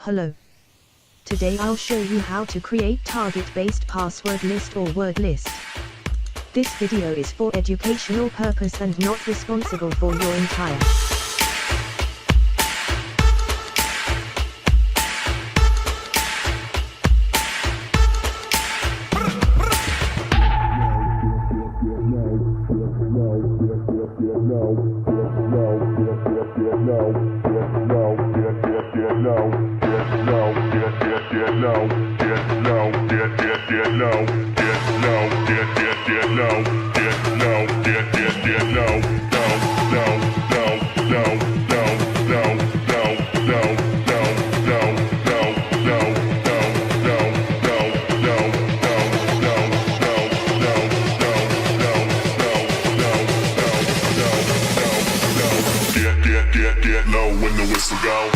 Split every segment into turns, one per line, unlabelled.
Hello. Today I'll show you how to create target-based password list or word list. This video is for educational purpose and not responsible for your entire
Get low when the whistle go.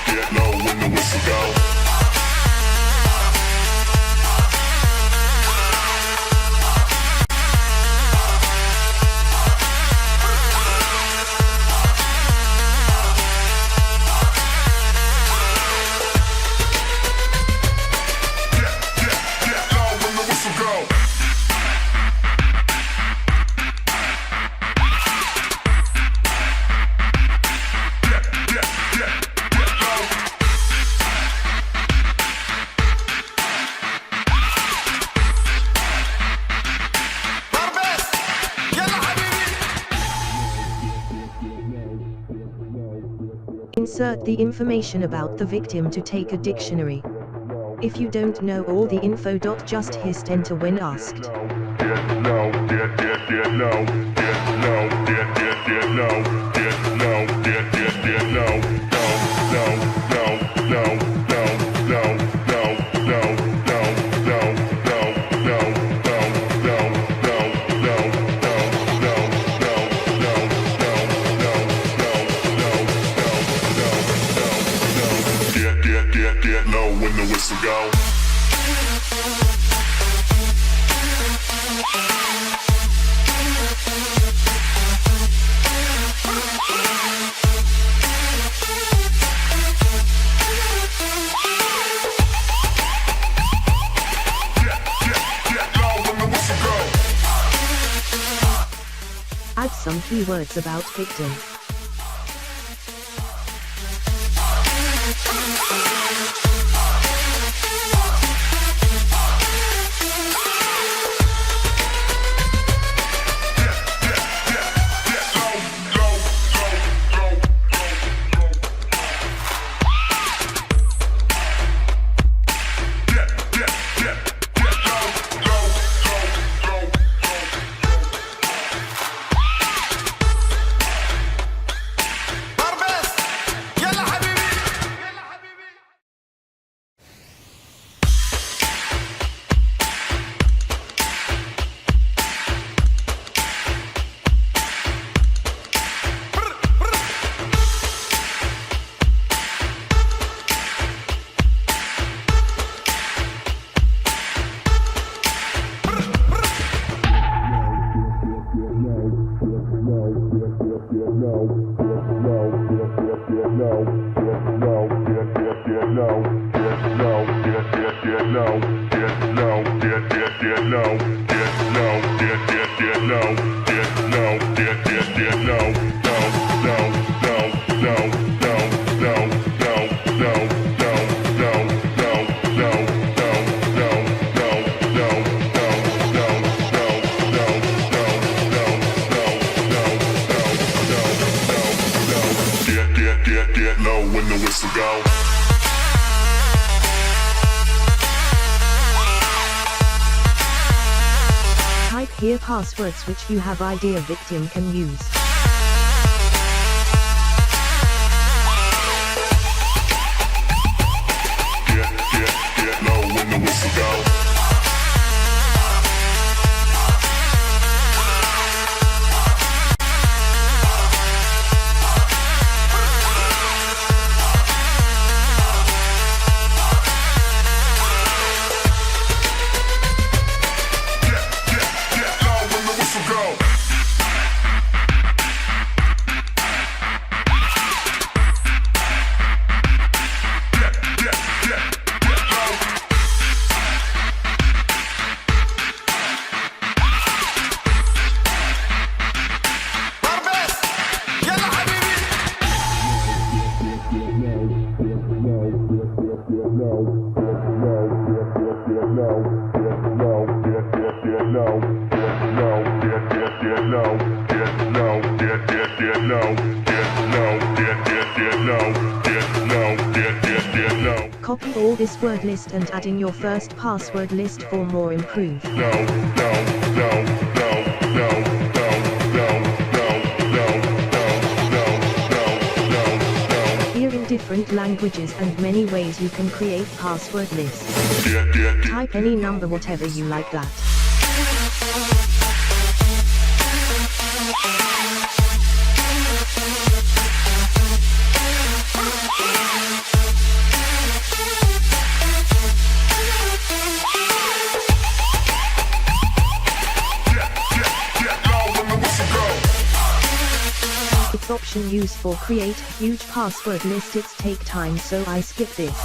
Get low when the whistle go.
Insert the information about the victim to take a dictionary. If you don't know all the info, just hit enter when asked.
Get low when the whistle go. Get low when the whistle go.
Add some keywords about victim. Get low when the whistle go. Type here passwords which you have idea victim can use.
Get low when the whistle go. get low.
Copy all this word list and add in your first password list for more improved. Here in different languages and many ways you can create password lists. Type any number, whatever you like that. It's option used for create a huge password list. It's take time, so I skip this.